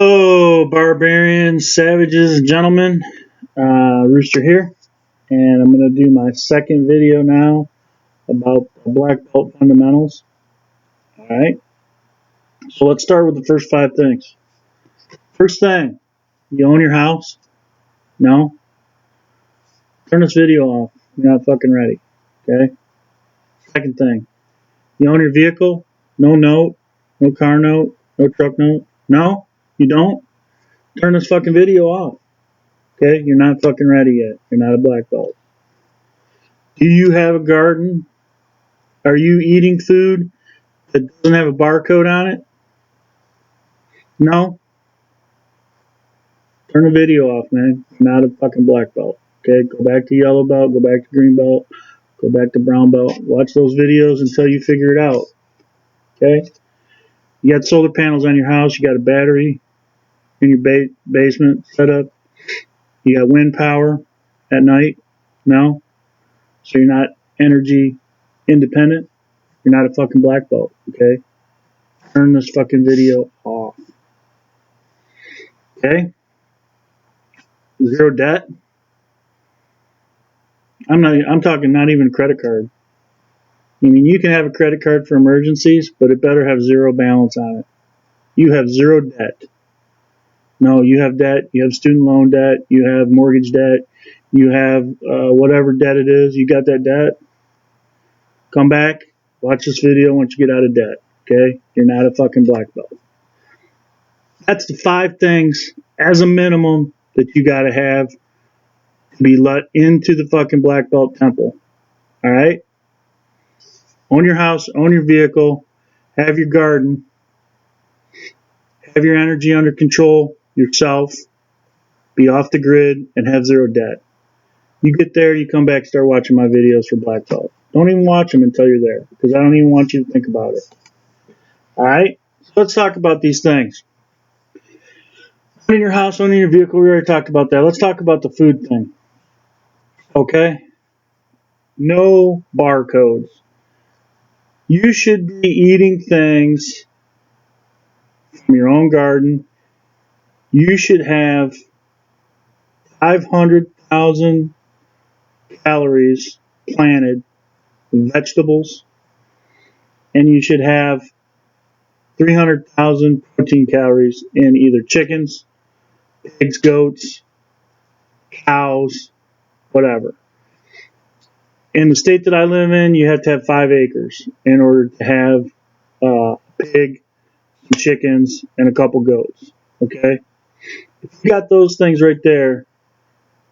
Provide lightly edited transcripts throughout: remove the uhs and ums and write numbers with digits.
Hello, barbarians, savages, and gentlemen. Rooster here, and I'm going to do my second video now about the black belt fundamentals. Alright, so let's start with the first 5 things. First thing, you own your house? No? Turn this video off. You're not fucking ready. Okay? Second thing, you own your vehicle? No note, no car note, no truck note? No? You don't? Turn this fucking video off. Okay? You're not fucking ready yet. You're not a black belt. Do you have a garden? Are you eating food that doesn't have a barcode on it? No? Turn the video off, man. You're not a fucking black belt. Okay? Go back to yellow belt, go back to green belt, go back to brown belt. Watch those videos until you figure it out. Okay? You got solar panels on your house, you got a battery in your basement set up, you got wind power at night? No? So you're not energy independent? You're not a fucking black belt, okay? Turn this fucking video off. Okay? Zero debt? I'm talking not even a credit card. I mean, you can have a credit card for emergencies, but it better have zero balance on it. You have zero debt. No, you have debt. You have student loan debt. You have mortgage debt. You have whatever debt it is. You got that debt. Come back. Watch this video once you get out of debt. Okay? You're not a fucking black belt. That's the 5 things as a minimum that you got to have to be let into the fucking black belt temple. All right? Own your house, own your vehicle, have your garden, have your energy under control yourself, be off the grid, and have zero debt. You get there, you come back, start watching my videos for black belt. Don't even watch them until you're there, because I don't even want you to think about it. All right? So let's talk about these things. Owning your house, owning your vehicle, we already talked about that. Let's talk about the food thing. Okay? No barcodes. You should be eating things from your own garden. You should have 500,000 calories planted in vegetables, and you should have 300,000 protein calories in either chickens, pigs, goats, cows, whatever. In the state that I live in, you have to have 5 acres in order to have a pig, some chickens, and a couple goats. Okay? If you got those things right there,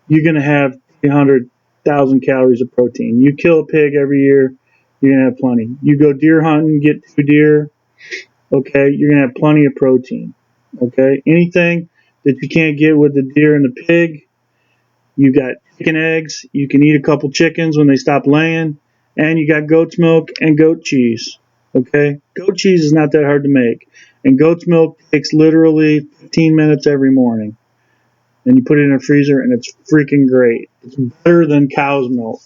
you're going to have 300,000 calories of protein. You kill a pig every year, you're going to have plenty. You go deer hunting, get 2 deer, okay, you're going to have plenty of protein. Okay? Anything that you can't get with the deer and the pig, you got chicken eggs, you can eat a couple chickens when they stop laying, and you got goat's milk and goat cheese. Okay? Goat cheese is not that hard to make. And goat's milk takes literally 15 minutes every morning. And you put it in a freezer, and it's freaking great. It's better than cow's milk.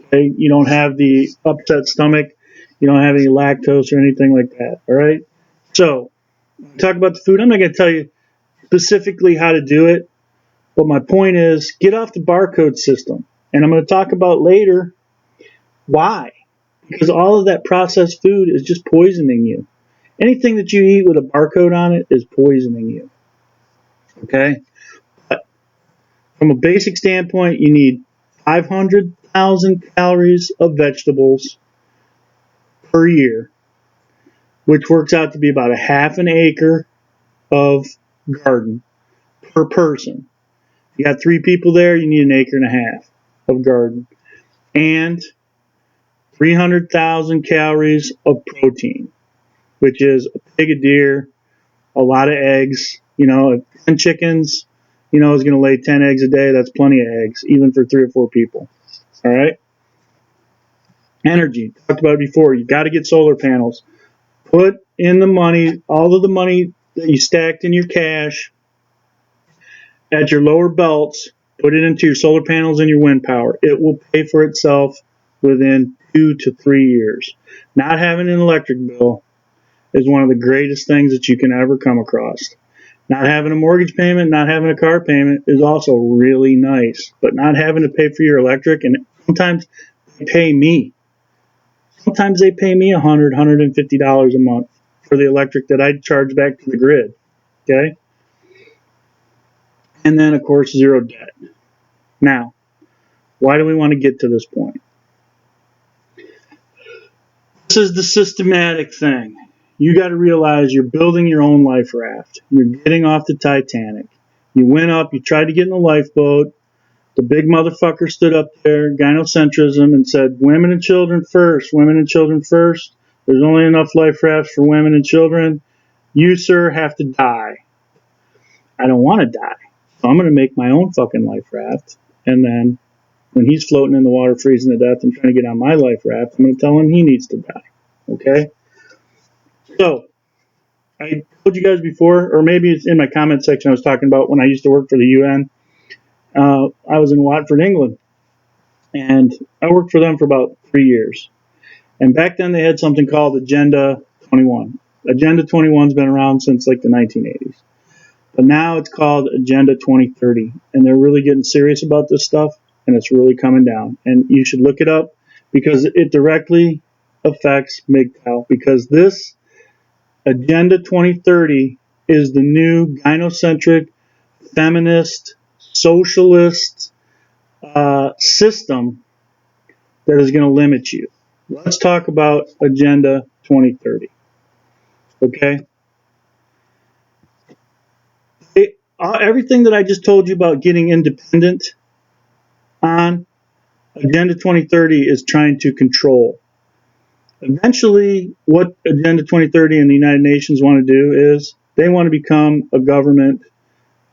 Okay? You don't have the upset stomach. You don't have any lactose or anything like that. All right? So, talk about the food. I'm not going to tell you specifically how to do it, but my point is get off the barcode system. And I'm going to talk about later why. Because all of that processed food is just poisoning you. Anything that you eat with a barcode on it is poisoning you. Okay? But from a basic standpoint, you need 500,000 calories of vegetables per year, which works out to be about a half an acre of garden per person. If you got 3 people there, you need an acre and a half of garden. And 300,000 calories of protein, which is a pig, a deer, a lot of eggs. You know, if 10 chickens, is going to lay 10 eggs a day, that's plenty of eggs, even for 3 or 4 people. All right? Energy. Talked about it before. You got to get solar panels. Put in the money, all of the money that you stacked in your cash at your lower belts, put it into your solar panels and your wind power. It will pay for itself within 2 to 3 years. Not having an electric bill is one of the greatest things that you can ever come across. Not having a mortgage payment, not having a car payment is also really nice. But not having to pay for your electric, and sometimes they pay me. Sometimes they pay me $100, $150 a month for the electric that I charge back to the grid. Okay? And then, of course, zero debt. Now, why do we want to get to this point? This is the systematic thing. You got to realize you're building your own life raft. You're getting off the Titanic. You went up, you tried to get in the lifeboat. The big motherfucker stood up there, gynocentrism, and said, women and children first, women and children first. There's only enough life rafts for women and children. You, sir, have to die. I don't want to die. So I'm going to make my own fucking life raft. And then when he's floating in the water, freezing to death, and trying to get on my life raft, I'm going to tell him he needs to die. Okay? So, I told you guys before, or maybe it's in my comment section, I was talking about when I used to work for the UN. I was in Watford, England, and I worked for them for about 3 years. And back then they had something called Agenda 21. Agenda 21's been around since like the 1980s. But now it's called Agenda 2030, and they're really getting serious about this stuff, and it's really coming down. And you should look it up because it directly affects MGTOW, because this Agenda 2030 is the new gynocentric, feminist, socialist system that is going to limit you. Let's talk about Agenda 2030. Okay? Everything that I just told you about getting independent on, Agenda 2030 is trying to control. Eventually, what Agenda 2030 and the United Nations want to do is they want to become a government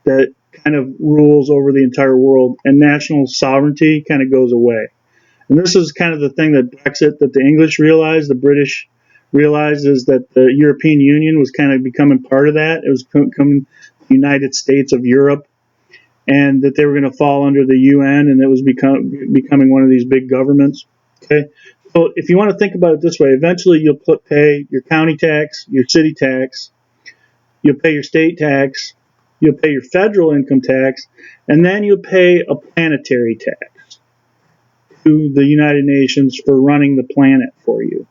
that kind of rules over the entire world, and national sovereignty kind of goes away. And this is kind of the thing that Brexit, that the English realized, the British realized, is that the European Union was kind of becoming part of that. It was becoming the United States of Europe, and that they were going to fall under the UN, and it was becoming one of these big governments. Okay, so if you want to think about it this way, eventually you'll pay your county tax, your city tax, you'll pay your state tax, you'll pay your federal income tax, and then you'll pay a planetary tax to the United Nations for running the planet for you.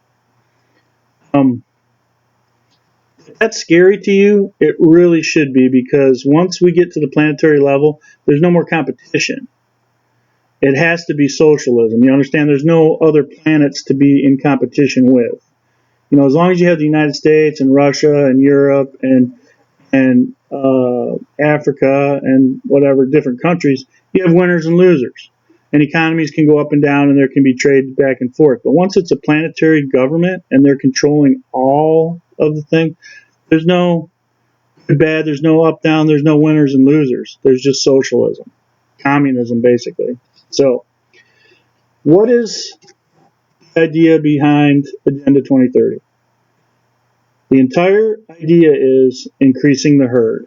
If that's scary to you, it really should be, because once we get to the planetary level, there's no more competition. It has to be socialism. You understand? There's no other planets to be in competition with. You know, as long as you have the United States and Russia and Europe and Africa and whatever different countries, you have winners and losers. And economies can go up and down, and there can be trade back and forth. But once it's a planetary government and they're controlling all of the thing, there's no good, bad, there's no up, down, there's no winners and losers. There's just socialism, communism, basically. So, what is the idea behind Agenda 2030? The entire idea is increasing the herd.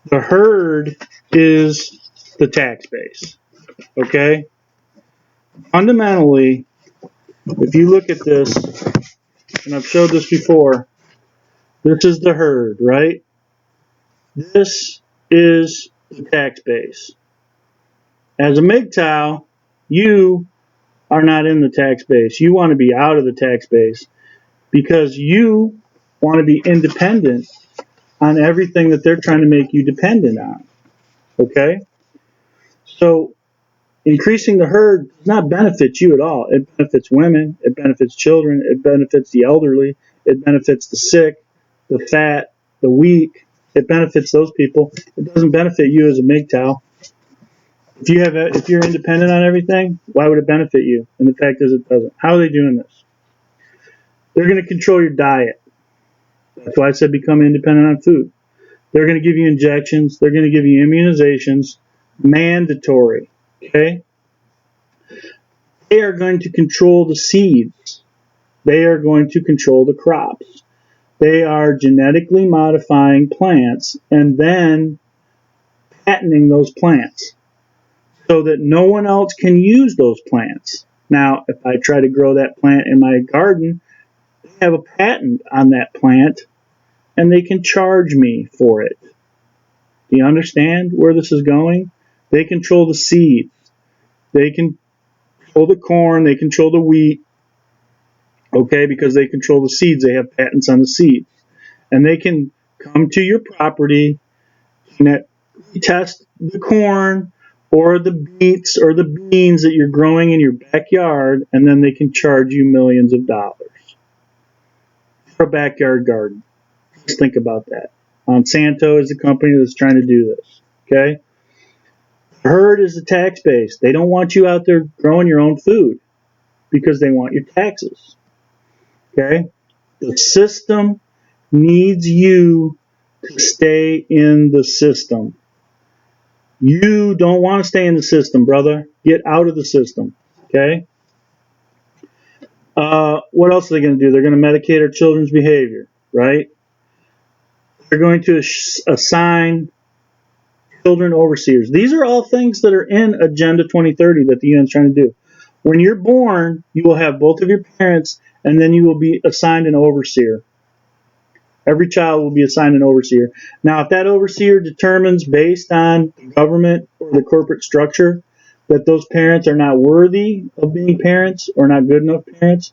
The herd is the tax base. Okay? Fundamentally, if you look at this, and I've showed this before, this is the herd, right? This is the tax base. As a MGTOW, you are not in the tax base. You want to be out of the tax base because you want to be independent on everything that they're trying to make you dependent on. Okay? So, increasing the herd does not benefit you at all. It benefits women, it benefits children, it benefits the elderly, it benefits the sick, the fat, the weak. It benefits those people. It doesn't benefit you as a MGTOW. If you're independent on everything, why would it benefit you? And the fact is, it doesn't. How are they doing this? They're going to control your diet. That's why I said become independent on food. They're going to give you injections. They're going to give you immunizations. Mandatory. Okay? They are going to control the seeds. They are going to control the crops. They are genetically modifying plants and then patenting those plants so that no one else can use those plants. Now, if I try to grow that plant in my garden, they have a patent on that plant and they can charge me for it. Do you understand where this is going? They control the seeds. They control the corn. They control the wheat. Okay, because they control the seeds. They have patents on the seeds. And they can come to your property and test the corn or the beets or the beans that you're growing in your backyard, and then they can charge you millions of dollars for a backyard garden. Just think about that. Monsanto is the company that's trying to do this. Okay? Herd is the tax base. They don't want you out there growing your own food because they want your taxes. Okay? The system needs you to stay in the system. You don't want to stay in the system, brother. Get out of the system. Okay? What else are they going to do? They're going to medicate our children's behavior, right? They're going to assign children overseers. These are all things that are in Agenda 2030 that the UN is trying to do. When you're born, you will have both of your parents, and then you will be assigned an overseer. Every child will be assigned an overseer. Now, if that overseer determines based on the government or the corporate structure that those parents are not worthy of being parents or not good enough parents,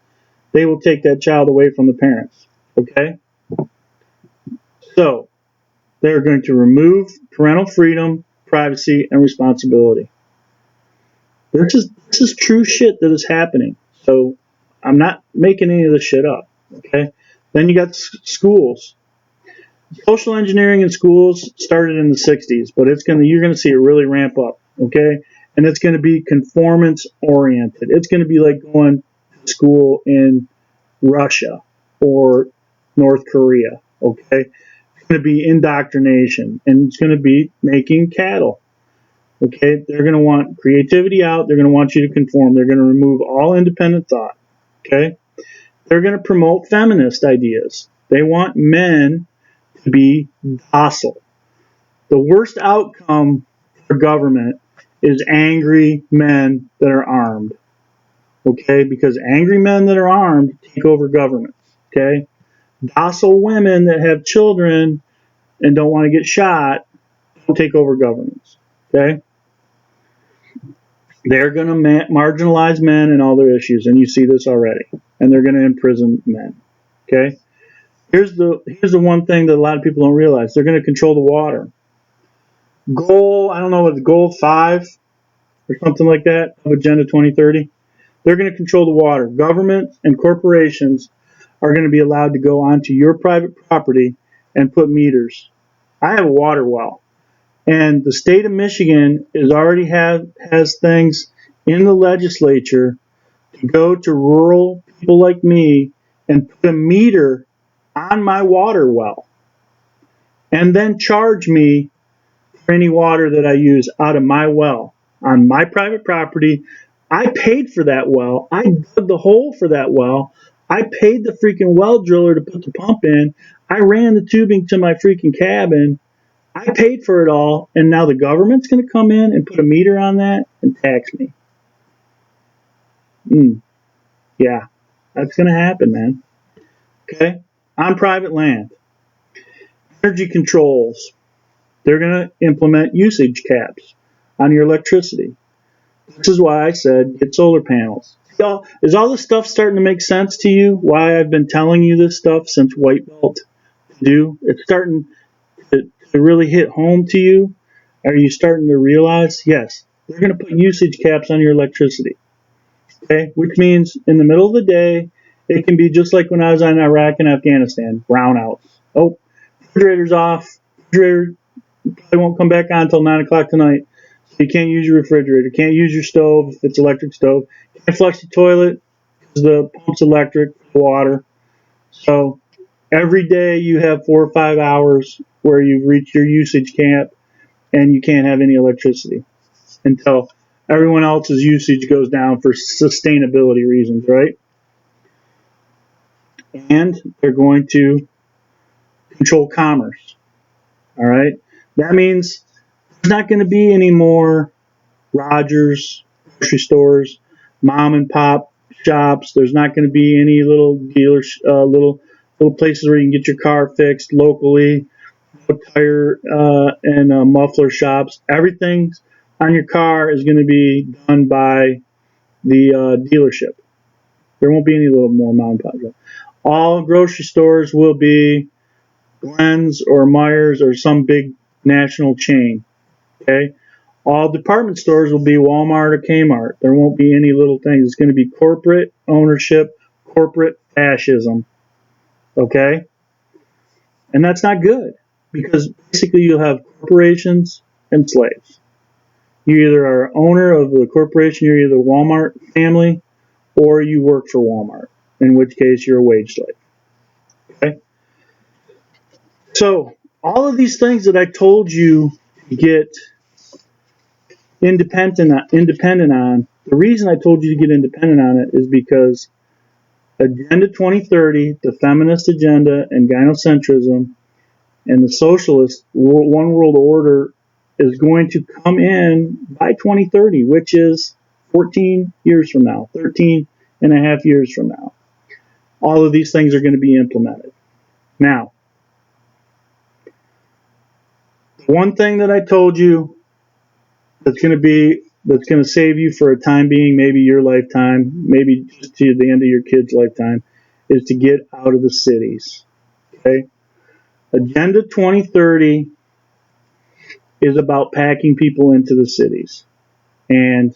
they will take that child away from the parents. Okay? So, they're going to remove parental freedom, privacy, and responsibility. This is true shit that is happening. So, I'm not making any of this shit up. Okay? Then you got schools. Social engineering in schools started in the 60s, but you're going to see it really ramp up, okay? And it's going to be conformance oriented. It's going to be like going to school in Russia or North Korea, okay? It's going to be indoctrination, and it's going to be making cattle, okay? They're going to want creativity out. They're going to want you to conform. They're going to remove all independent thought, okay? They're going to promote feminist ideas. They want men to be docile. The worst outcome for government is angry men that are armed. Okay? Because angry men that are armed take over governments. Okay? Docile women that have children and don't want to get shot don't take over governments. Okay? They're going to marginalize men and all their issues, and you see this already. And they're going to imprison men. Okay? Here's the one thing that a lot of people don't realize. They're going to control the water. I don't know what, goal 5 or something like that of Agenda 2030. They're going to control the water. Government and corporations are going to be allowed to go onto your private property and put meters. I have a water well, and the state of Michigan has things in the legislature to go to rural people like me and put a meter on my water well and then charge me for any water that I use out of my well on my private property. I paid for that well. I dug the hole for that well. I paid the freaking well driller to put the pump in. I ran the tubing to my freaking cabin. I paid for it all, and now the government's going to come in and put a meter on that and tax me. Yeah, that's going to happen, man. Okay? On private land. Energy controls. They're going to implement usage caps on your electricity. This is why I said get solar panels. Is all this stuff starting to make sense to you? Why I've been telling you this stuff since White Belt to do? It's starting to really hit home to you? Are you starting to realize? Yes, they're going to put usage caps on your electricity. Okay, which means in the middle of the day, it can be just like when I was in Iraq and Afghanistan, brownouts. Oh, refrigerator's off. Refrigerator probably won't come back on until 9 o'clock tonight. So you can't use your refrigerator. Can't use your stove if it's electric stove. Can't flush the toilet because the pump's electric for water. So every day you have 4 or 5 hours where you've reached your usage cap and you can't have any electricity until everyone else's usage goes down for sustainability reasons, right? And they're going to control commerce. All right? That means there's not going to be any more Rogers, grocery stores, mom and pop shops. There's not going to be any little little places where you can get your car fixed locally, tire and muffler shops. Everything on your car is going to be done by the dealership. There won't be any little more mom and pop shop. All grocery stores will be Glenn's or Myers or some big national chain. Okay? All department stores will be Walmart or Kmart. There won't be any little things. It's going to be corporate ownership, corporate fascism. Okay? And that's not good because basically you'll have corporations and slaves. You either are owner of the corporation, you're either Walmart family, or you work for Walmart, in which case you're a wage slave. Okay? So all of these things that I told you to get independent on, the reason I told you to get independent on it is because Agenda 2030, the feminist agenda, and gynocentrism, and the socialist one world order is going to come in by 2030, which is 14 years from now, 13 and a half years from now. All of these things are going to be implemented. Now, one thing that I told you that's going to save you for a time being, maybe your lifetime, maybe just to the end of your kid's lifetime, is to get out of the cities. Okay? Agenda 2030 is about packing people into the cities. And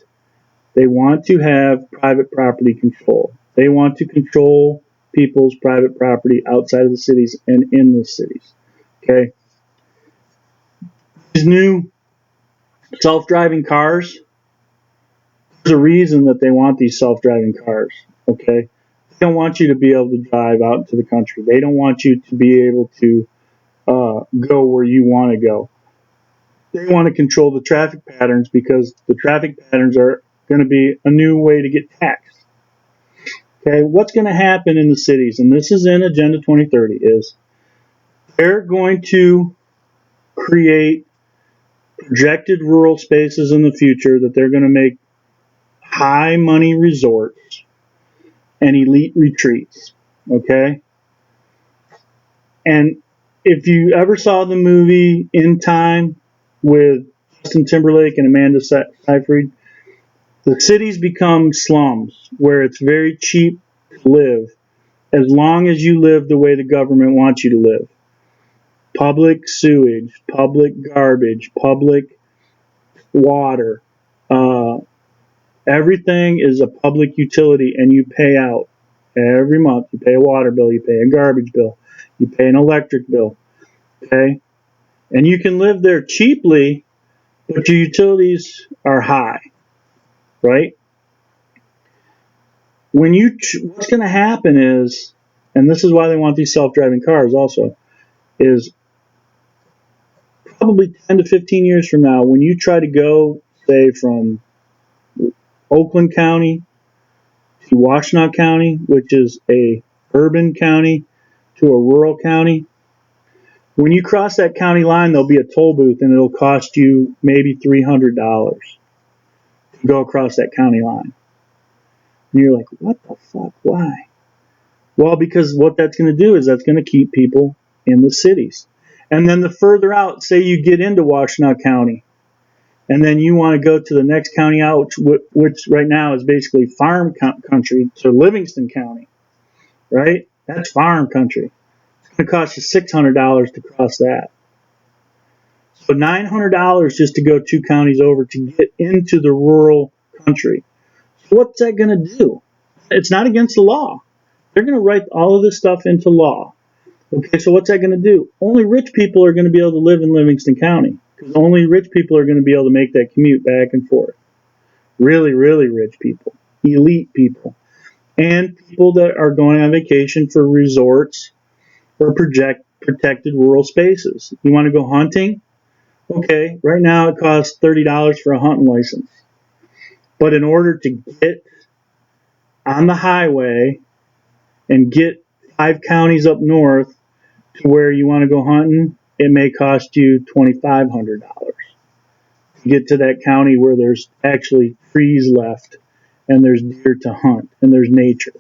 they want to have private property control. They want to control people's private property outside of the cities and in the cities. Okay? These new self-driving cars, there's a reason that they want these self-driving cars. Okay? They don't want you to be able to drive out into the country. They don't want you to be able to go where you want to go. They want to control the traffic patterns because the traffic patterns are going to be a new way to get taxed. Okay, what's going to happen in the cities, and this is in Agenda 2030, is they're going to create projected rural spaces in the future that they're going to make high money resorts and elite retreats. Okay? And if you ever saw the movie In Time with Justin Timberlake and Amanda Seyfried, the cities become slums where it's very cheap to live as long as you live the way the government wants you to live. Public sewage, public garbage, public water. Everything is a public utility and you pay out every month. You pay a water bill, you pay a garbage bill, you pay an electric bill. Okay? And you can live there cheaply, but your utilities are high. Right? What's going to happen is, and this is why they want these self-driving cars also, is probably 10 to 15 years from now, when you try to go, say, from Oakland County to Washtenaw County, which is a urban county, to a rural county, when you cross that county line, there'll be a toll booth, and it'll cost you maybe $300 to go across that county line. And you're like, what the fuck? Why? Well, because what that's going to do is that's going to keep people in the cities. And then the further out, say you get into Washtenaw County, and then you want to go to the next county out, which right now is basically farm country, to Livingston County, right? That's farm country. It's going to cost you $600 to cross that. So $900 just to go 2 counties over to get into the rural country. So what's that going to do? It's not against the law. They're going to write all of this stuff into law. Okay, so what's that going to do? Only rich people are going to be able to live in Livingston County because only rich people are going to be able to make that commute back and forth. Really, really rich people, elite people, and people that are going on vacation for resorts or protected rural spaces. You want to go hunting? Okay, right now it costs $30 for a hunting license. But in order to get on the highway and get 5 counties up north to where you want to go hunting, it may cost you $2,500 to get to that county where there's actually trees left and there's deer to hunt and there's nature.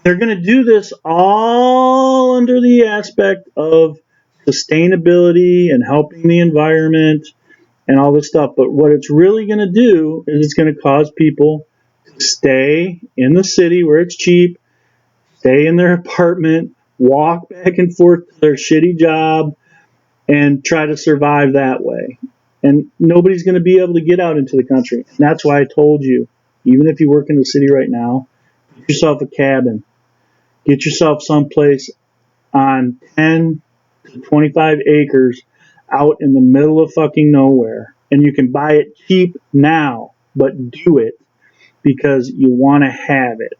They're going to do this all under the aspect of sustainability and helping the environment and all this stuff. But what it's really going to do is it's going to cause people to stay in the city where it's cheap, stay in their apartment, walk back and forth to their shitty job, and try to survive that way. And nobody's going to be able to get out into the country. And that's why I told you, even if you work in the city right now, get yourself a cabin. Get yourself someplace on 10 to 25 acres out in the middle of fucking nowhere. And you can buy it cheap now, but do it because you want to have it.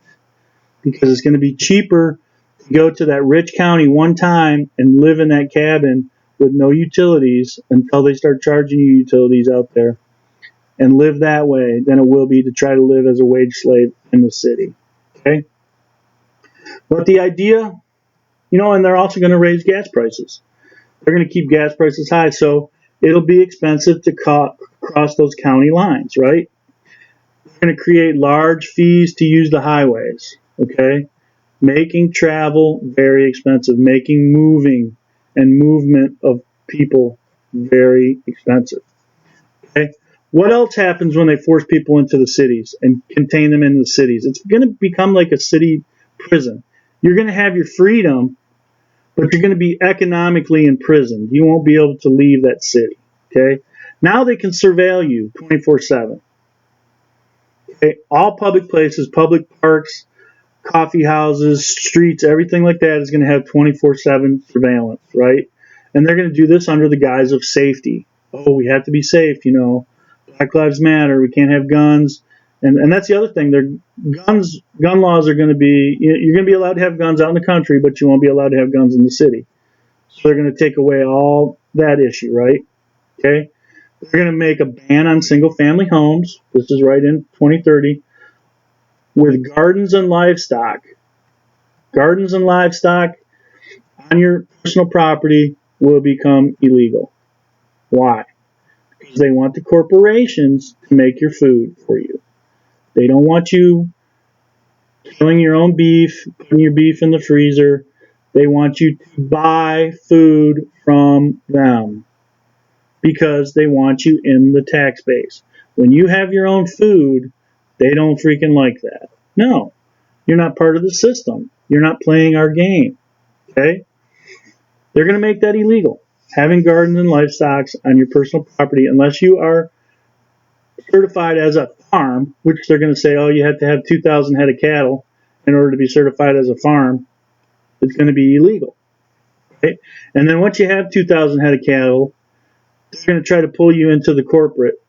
Because it's going to be cheaper to go to that rich county one time and live in that cabin with no utilities until they start charging you utilities out there and live that way than it will be to try to live as a wage slave in the city. Okay? But the idea, and they're also going to raise gas prices. They're going to keep gas prices high, so it'll be expensive to cross those county lines, right? They're going to create large fees to use the highways, okay? Making travel very expensive, making moving and movement of people very expensive. Okay? What else happens when they force people into the cities and contain them in the cities? It's going to become like a city prison. You're going to have your freedom, but you're going to be economically imprisoned. You won't be able to leave that city. Okay? Now they can surveil you 24/7. Okay? All public places, public parks, coffee houses, streets, everything like that is going to have 24/7 surveillance, right? And they're going to do this under the guise of safety. Oh, we have to be safe, Black Lives Matter. We can't have guns. And that's the other thing. Gun laws are going to be, you're going to be allowed to have guns out in the country, but you won't be allowed to have guns in the city. So they're going to take away all that issue, right? Okay? They're going to make a ban on single-family homes. This is right in 2030. With gardens and livestock. Gardens and livestock on your personal property will become illegal. Why? Because they want the corporations to make your food for you. They don't want you killing your own beef, putting your beef in the freezer. They want you to buy food from them because they want you in the tax base. When you have your own food, they don't freaking like that. No, you're not part of the system. You're not playing our game. Okay? They're going to make that illegal. Having gardens and livestock on your personal property, unless you are certified as a farm, which they're going to say, oh, you have to have 2,000 head of cattle in order to be certified as a farm, it's going to be illegal. Okay? And then once you have 2,000 head of cattle, they're going to try to pull you into the corporate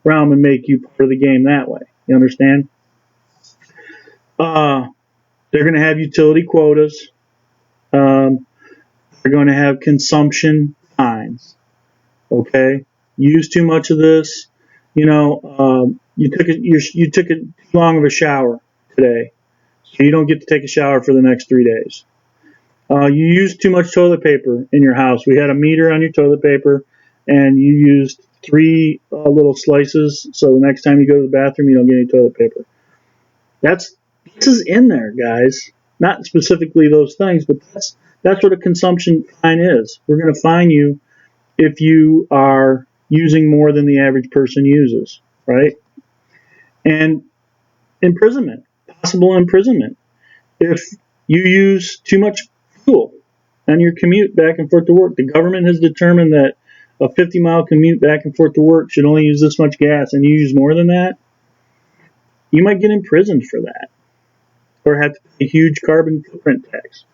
realm and make you part of the game that way. You understand? They're going to have utility quotas. They're going to have consumption fines. Okay? Use too much of this. You took too long of a shower today, so you don't get to take a shower for the next 3 days. You used too much toilet paper in your house. We had a meter on your toilet paper, and you used 3 little slices, so the next time you go to the bathroom, you don't get any toilet paper. This is in there, guys. Not specifically those things, but that's what a consumption fine is. We're going to fine you if you are using more than the average person uses, right? And imprisonment, possible imprisonment. If you use too much fuel on your commute back and forth to work, the government has determined that a 50-mile commute back and forth to work should only use this much gas, and you use more than that, you might get imprisoned for that or have to pay a huge carbon footprint tax.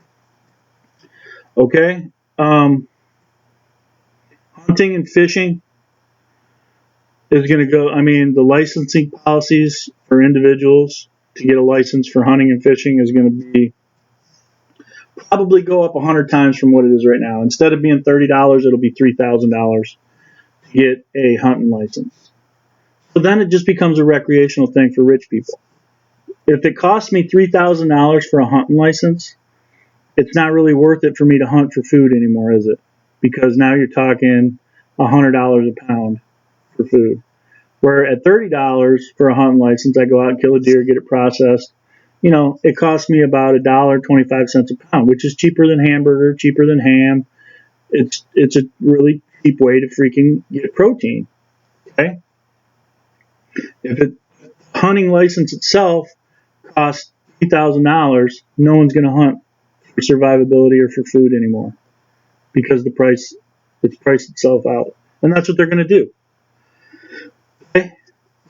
Okay? Hunting and fishing is going to go, the licensing policies for individuals to get a license for hunting and fishing is going to be probably go up 100 times from what it is right now. Instead of being $30, it'll be $3,000 to get a hunting license. So then it just becomes a recreational thing for rich people. If it costs me $3,000 for a hunting license, it's not really worth it for me to hunt for food anymore, is it? Because now you're talking $100 a pound for food. Where at $30 for a hunting license, I go out and kill a deer, get it processed, it costs me about $1.25 a pound, which is cheaper than hamburger, cheaper than ham. It's a really cheap way to freaking get protein. Okay, if it hunting license itself costs $3,000, no one's going to hunt for survivability or for food anymore because it's priced itself out, and that's what they're going to do. Okay?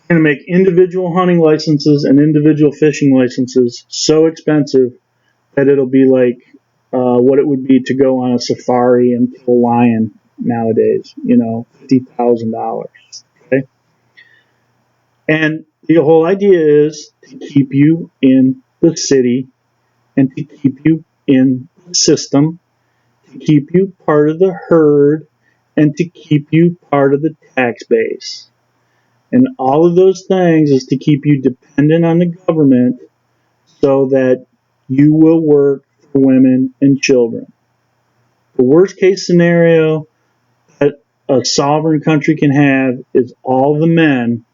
They're going to make individual hunting licenses and individual fishing licenses so expensive that it'll be like what it would be to go on a safari and kill a lion nowadays. $50,000. Okay, and the whole idea is to keep you in the city and to keep you in the system, to keep you part of the herd, and to keep you part of the tax base. And all of those things is to keep you dependent on the government so that you will work for women and children. The worst case scenario that a sovereign country can have is all the men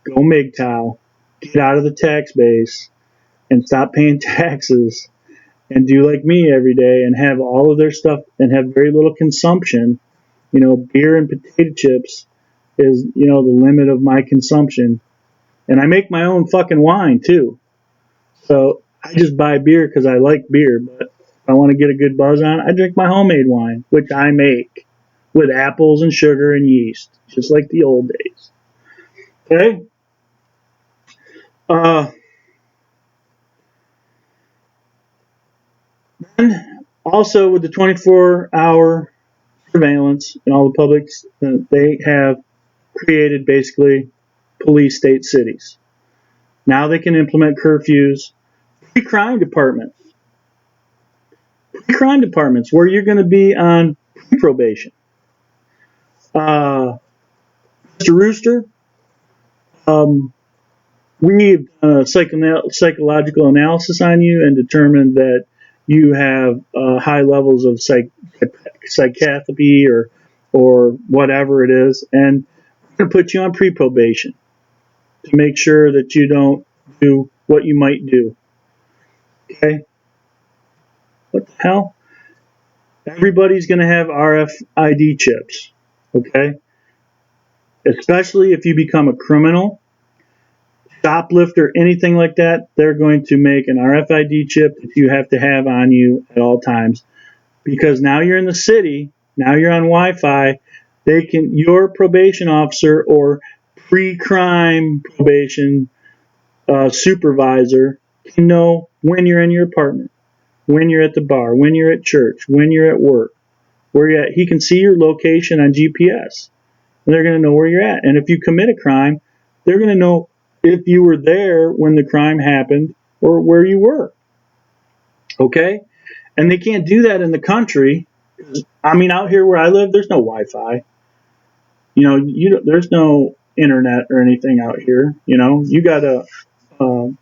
go MGTOW, get out of the tax base, and stop paying taxes and do like me every day and have all of their stuff and have very little consumption. Beer and potato chips is, the limit of my consumption. And I make my own fucking wine too. So I just buy beer because I like beer, but if I want to get a good buzz on it, I drink my homemade wine, which I make with apples and sugar and yeast, just like the old days. Okay? Then also with the 24-hour surveillance and all the publics, they have created basically police state cities. Now they can implement curfews, pre-crime departments where you're going to be on probation. Mr. Rooster, we've done a psychological analysis on you and determined that you have high levels of psychopathy or whatever it is, and we're going to put you on pre-probation to make sure that you don't do what you might do. Okay? What the hell? Everybody's going to have RFID chips. Okay? Especially if you become a criminal, shoplifter, anything like that, they're going to make an RFID chip that you have to have on you at all times. Because now you're in the city, now you're on Wi-Fi, your probation officer or pre-crime probation supervisor can know when you're in your apartment, when you're at the bar, when you're at church, when you're at work, where you're at. He can see your location on GPS. And they're going to know where you're at. And if you commit a crime, they're going to know if you were there when the crime happened or where you were. Okay? And they can't do that in the country. Out here where I live, there's no Wi-Fi. There's no internet or anything out here. You got to go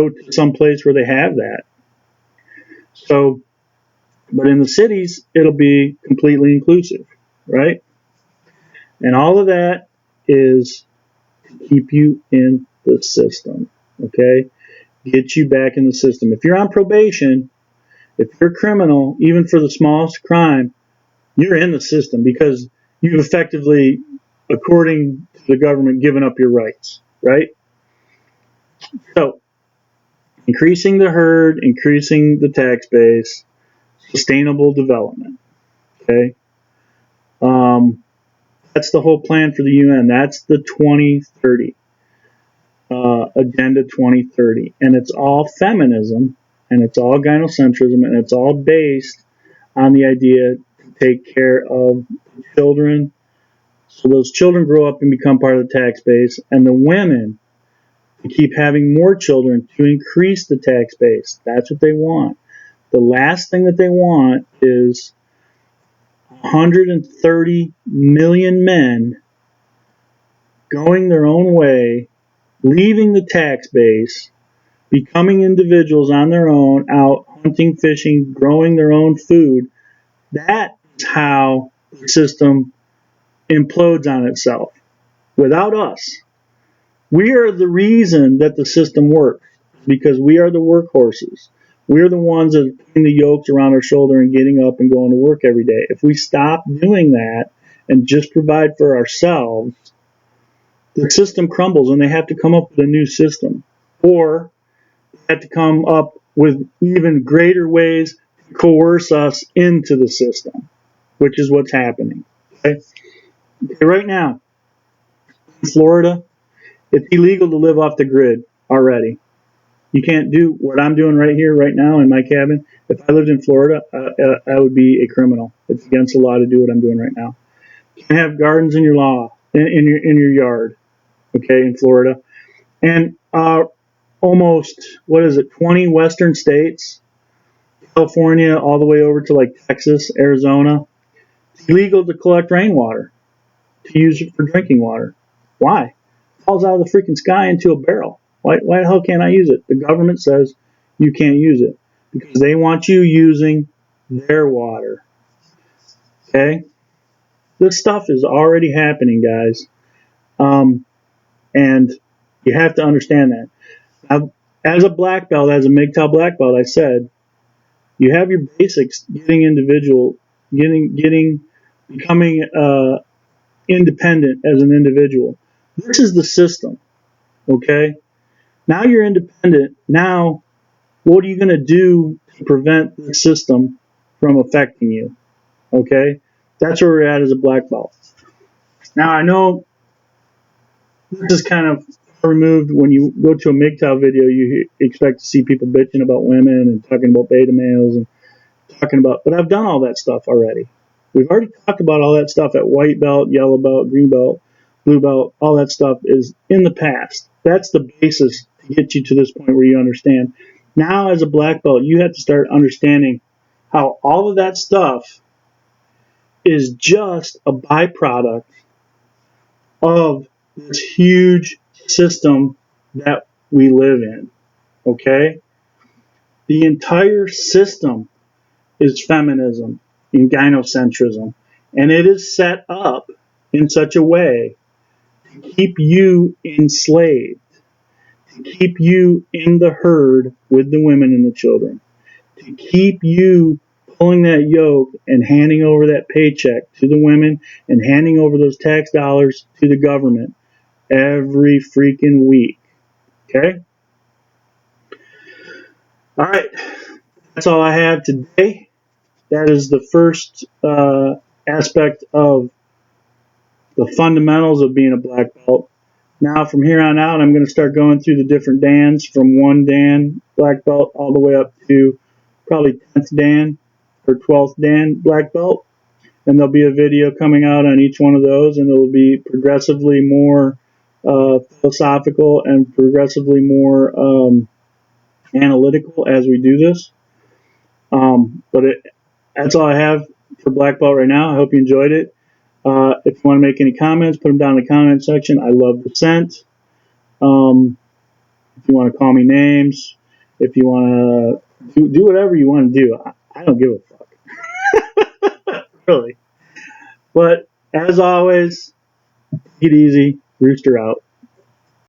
to some place where they have that. So, but in the cities, it'll be completely inclusive, right? And all of that is to keep you in the system, okay? Get you back in the system. If you're on probation, if you're a criminal, even for the smallest crime, you're in the system because you've effectively, according to the government, given up your rights, right? So, increasing the herd, increasing the tax base, sustainable development, okay? That's the whole plan for the UN. That's the 2030, Agenda 2030. And it's all feminism, and it's all gynocentrism, and it's all based on the idea to take care of children. So those children grow up and become part of the tax base, and the women to keep having more children to increase the tax base. That's what they want. The last thing that they want is 130 million men going their own way, leaving the tax base, becoming individuals on their own, out hunting, fishing, growing their own food. That is how the system implodes on itself. Without us, we are the reason that the system works. because we are the workhorses. We're the ones that are putting the yokes around our shoulder and getting up and going to work every day. If we stop doing that and just provide for ourselves, the system crumbles and they have to come up with a new system. Or they have to come up with even greater ways to coerce us into the system, which is what's happening. Okay? Right now, in Florida, it's illegal to live off the grid already. You can't do what I'm doing right here, right now, in my cabin. If I lived in Florida, I would be a criminal. It's against the law to do what I'm doing right now. You can't have gardens in your law, in your yard, okay, in Florida. And almost, 20 western states, California, all the way over to like Texas, Arizona, it's illegal to collect rainwater, to use it for drinking water. Why? It falls out of the freaking sky into a barrel. Why the hell can't I use it? The government says you can't use it because they want you using their water. Okay? This stuff is already happening, guys. And you have to understand that. Now, as a black belt, as a MGTOW black belt, I said, you have your basics, becoming independent as an individual. This is the system, okay? Now you're independent. Now, what are you going to do to prevent the system from affecting you, okay? That's where we're at as a black belt. Now, I know this is kind of removed. When you go to a MGTOW video, you expect to see people bitching about women and talking about beta males and talking about, but I've done all that stuff already. We've already talked about all that stuff at white belt, yellow belt, green belt, blue belt. All that stuff is in the past. That's the basis to get you to this point where you understand. Now, as a black belt, you have to start understanding how all of that stuff is just a byproduct of this huge system that we live in. Okay? The entire system is feminism and gynocentrism, and it is set up in such a way to keep you enslaved, to keep you in the herd with the women and the children, to keep you pulling that yoke and handing over that paycheck to the women and handing over those tax dollars to the government every freaking week. Okay? All right. That's all I have today. That is the first aspect of the fundamentals of being a black belt. Now, from here on out, I'm going to start going through the different dans from 1 Dan black belt all the way up to probably 10th Dan or 12th Dan black belt. And there'll be a video coming out on each one of those, and it'll be progressively more philosophical and progressively more analytical as we do this. That's all I have for black belt right now. I hope you enjoyed it. If you want to make any comments, put them down in the comment section. I love dissent. If you want to call me names, if you want to do whatever you want to do, I don't give a fuck. Really. But as always, take it easy. Rooster out.